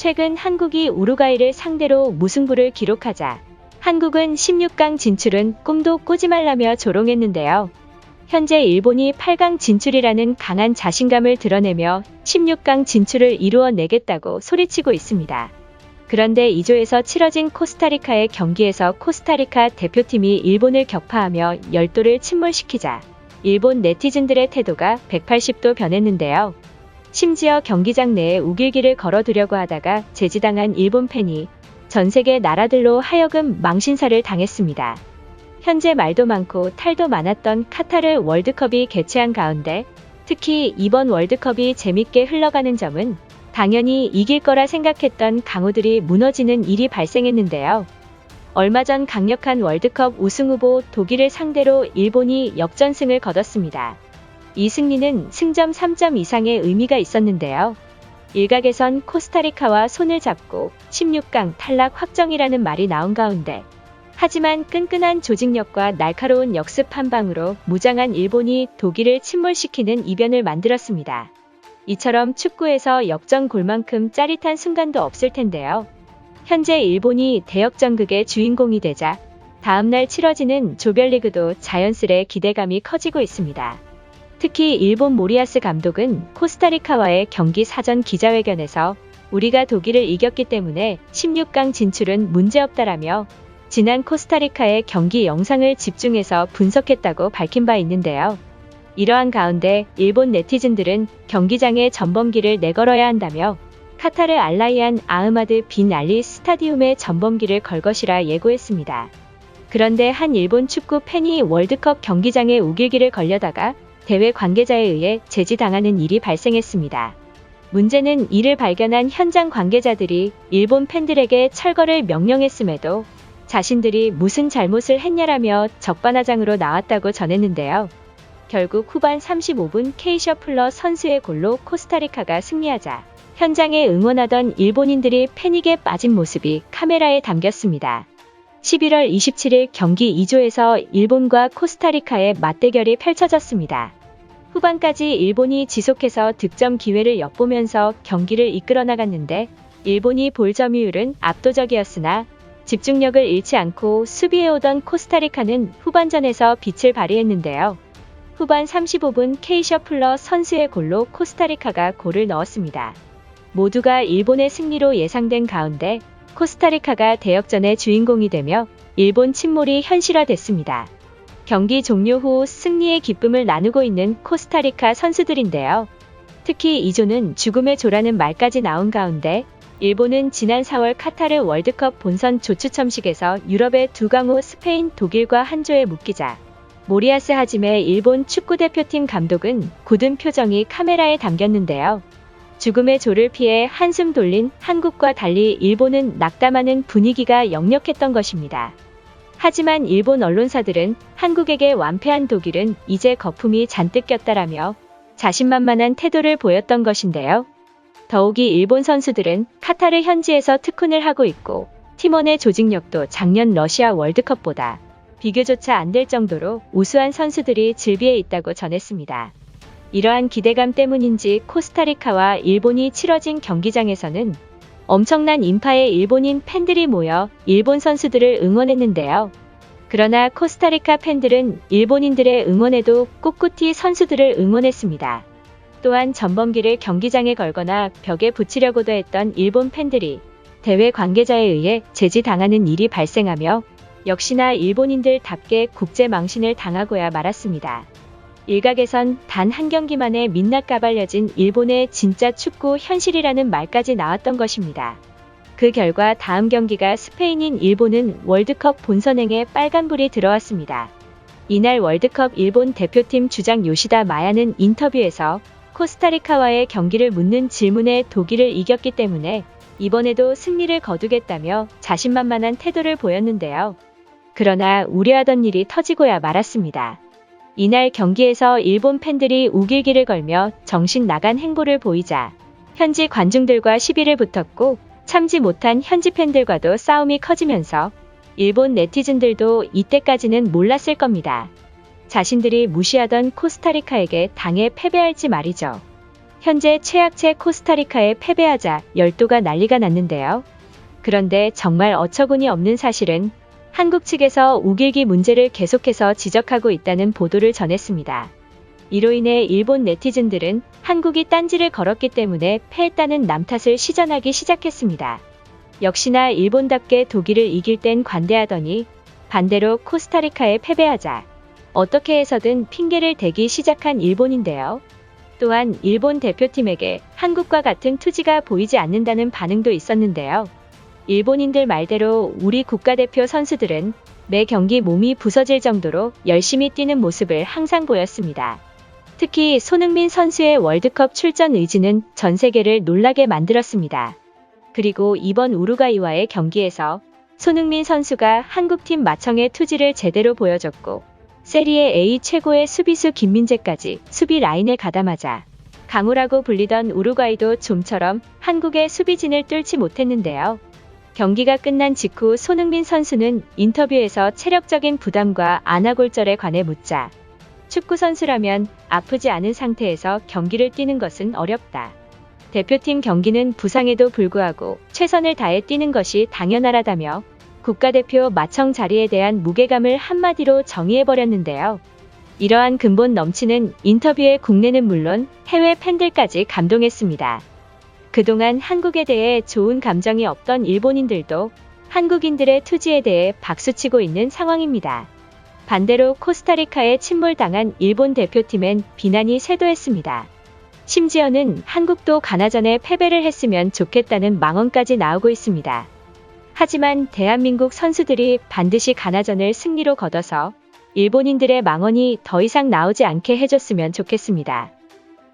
최근 한국이 우루과이를 상대로 무승부를 기록하자 한국은 16강 진출은 꿈도 꾸지 말라며 조롱했는데요. 현재 일본이 8강 진출이라는 강한 자신감을 드러내며 16강 진출을 이루어내겠다고 소리치고 있습니다. 그런데 2조에서 치러진 코스타리카의 경기에서 코스타리카 대표팀이 일본을 격파하며 열도를 침몰시키자 일본 네티즌들의 태도가 180도 변했는데요. 심지어 경기장 내에 우길기를 걸어두려고 하다가 제지당한 일본 팬이 전 세계 나라들로 하여금 망신사를 당했습니다. 현재 말도 많고 탈도 많았던 카타르 월드컵이 개최한 가운데 특히 이번 월드컵이 재밌게 흘러가는 점은 당연히 이길 거라 생각했던 강호들이 무너지는 일이 발생했는데요. 얼마 전 강력한 월드컵 우승 후보 독일을 상대로 일본이 역전승을 거뒀습니다. 이 승리는 승점 3점 이상의 의미가 있었는데요. 일각에선 코스타리카와 손을 잡고 16강 탈락 확정이라는 말이 나온 가운데 하지만 끈끈한 조직력과 날카로운 역습 한 방으로 무장한 일본이 독일을 침몰시키는 이변을 만들었습니다. 이처럼 축구에서 역전골만큼 짜릿한 순간도 없을 텐데요. 현재 일본이 대역전극의 주인공이 되자 다음날 치러지는 조별리그도 자연스레 기대감이 커지고 있습니다. 특히 일본 모리아스 감독은 코스타리카와의 경기 사전 기자회견에서 우리가 독일을 이겼기 때문에 16강 진출은 문제없다라며 지난 코스타리카의 경기 영상을 집중해서 분석했다고 밝힌 바 있는데요. 이러한 가운데 일본 네티즌들은 경기장에 전범기를 내걸어야 한다며 카타르 알라이안 아흐마드 빈 알리 스타디움에 전범기를 걸 것이라 예고했습니다. 그런데 한 일본 축구 팬이 월드컵 경기장에 우길기를 걸려다가 대회 관계자에 의해 제지당하는 일이 발생했습니다. 문제는 이를 발견한 현장 관계자들이 일본 팬들에게 철거를 명령했음에도 자신들이 무슨 잘못을 했냐라며 적반하장으로 나왔다고 전했는데요. 결국 후반 35분 케이셔플러 선수의 골로 코스타리카가 승리하자 현장에 응원하던 일본인들이 패닉에 빠진 모습이 카메라에 담겼습니다. 11월 27일 경기 2조에서 일본과 코스타리카의 맞대결이 펼쳐졌습니다. 후반까지 일본이 지속해서 득점 기회를 엿보면서 경기를 이끌어 나갔는데 일본이 볼 점유율은 압도적이었으나 집중력을 잃지 않고 수비해오던 코스타리카는 후반전에서 빛을 발휘했는데요. 후반 35분 케이셔플러 선수의 골로 코스타리카가 골을 넣었습니다. 모두가 일본의 승리로 예상된 가운데 코스타리카가 대역전의 주인공이 되며 일본 침몰이 현실화됐습니다. 경기 종료 후 승리의 기쁨을 나누고 있는 코스타리카 선수들인데요. 특히 2조는 죽음의 조라는 말까지 나온 가운데 일본은 지난 4월 카타르 월드컵 본선 조추첨식에서 유럽의 두 강호 스페인, 독일과 한 조에 묶이자 모리아스 하지메 일본 축구대표팀 감독은 굳은 표정이 카메라에 담겼는데요. 죽음의 조를 피해 한숨 돌린 한국과 달리 일본은 낙담하는 분위기가 역력했던 것입니다. 하지만 일본 언론사들은 한국에게 완패한 독일은 이제 거품이 잔뜩 꼈다라며 자신만만한 태도를 보였던 것인데요. 더욱이 일본 선수들은 카타르 현지에서 특훈을 하고 있고 팀원의 조직력도 작년 러시아 월드컵보다 비교조차 안 될 정도로 우수한 선수들이 즐비해 있다고 전했습니다. 이러한 기대감 때문인지 코스타리카와 일본이 치러진 경기장에서는 엄청난 인파의 일본인 팬들이 모여 일본 선수들을 응원했는데요. 그러나 코스타리카 팬들은 일본인들의 응원에도 꿋꿋이 선수들을 응원했습니다. 또한 전범기를 경기장에 걸거나 벽에 붙이려고도 했던 일본 팬들이 대회 관계자에 의해 제지당하는 일이 발생하며 역시나 일본인들답게 국제 망신을 당하고야 말았습니다. 일각에선 단 한 경기만에 민낯 까발려진 일본의 진짜 축구 현실이라는 말까지 나왔던 것입니다. 그 결과 다음 경기가 스페인인 일본은 월드컵 본선행에 빨간불이 들어왔습니다. 이날 월드컵 일본 대표팀 주장 요시다 마야는 인터뷰에서 코스타리카와의 경기를 묻는 질문에 독일을 이겼기 때문에 이번에도 승리를 거두겠다며 자신만만한 태도를 보였는데요. 그러나 우려하던 일이 터지고야 말았습니다. 이날 경기에서 일본 팬들이 우길기를 걸며 정신 나간 행보를 보이자 현지 관중들과 시비를 붙었고 참지 못한 현지 팬들과도 싸움이 커지면서 일본 네티즌들도 이때까지는 몰랐을 겁니다. 자신들이 무시하던 코스타리카에게 당해 패배할지 말이죠. 현재 최약체 코스타리카에 패배하자 열도가 난리가 났는데요. 그런데 정말 어처구니 없는 사실은 한국 측에서 우길기 문제를 계속해서 지적하고 있다는 보도를 전했습니다. 이로 인해 일본 네티즌들은 한국이 딴지를 걸었기 때문에 패했다는 남탓을 시전하기 시작했습니다. 역시나 일본답게 독일을 이길 땐 관대하더니 반대로 코스타리카에 패배하자 어떻게 해서든 핑계를 대기 시작한 일본인데요. 또한 일본 대표팀에게 한국과 같은 투지가 보이지 않는다는 반응도 있었는데요. 일본인들 말대로 우리 국가대표 선수들은 매 경기 몸이 부서질 정도로 열심히 뛰는 모습을 항상 보였습니다. 특히 손흥민 선수의 월드컵 출전 의지는 전 세계를 놀라게 만들었습니다. 그리고 이번 우루과이와의 경기에서 손흥민 선수가 한국팀 마청의 투지를 제대로 보여줬고 세리에 A 최고의 수비수 김민재까지 수비 라인에 가담하자 강우라고 불리던 우루과이도 좀처럼 한국의 수비진을 뚫지 못했는데요. 경기가 끝난 직후 손흥민 선수는 인터뷰에서 체력적인 부담과 안아골절에 관해 묻자 축구선수라면 아프지 않은 상태에서 경기를 뛰는 것은 어렵다. 대표팀 경기는 부상에도 불구하고 최선을 다해 뛰는 것이 당연하다며 국가대표 마청 자리에 대한 무게감을 한마디로 정의해버렸는데요. 이러한 근본 넘치는 인터뷰에 국내는 물론 해외 팬들까지 감동했습니다. 그동안 한국에 대해 좋은 감정이 없던 일본인들도 한국인들의 투지에 대해 박수치고 있는 상황입니다. 반대로 코스타리카에 침몰당한 일본 대표팀엔 비난이 쇄도했습니다. 심지어는 한국도 가나전에 패배를 했으면 좋겠다는 망언까지 나오고 있습니다. 하지만 대한민국 선수들이 반드시 가나전을 승리로 거둬서 일본인들의 망언이 더 이상 나오지 않게 해줬으면 좋겠습니다.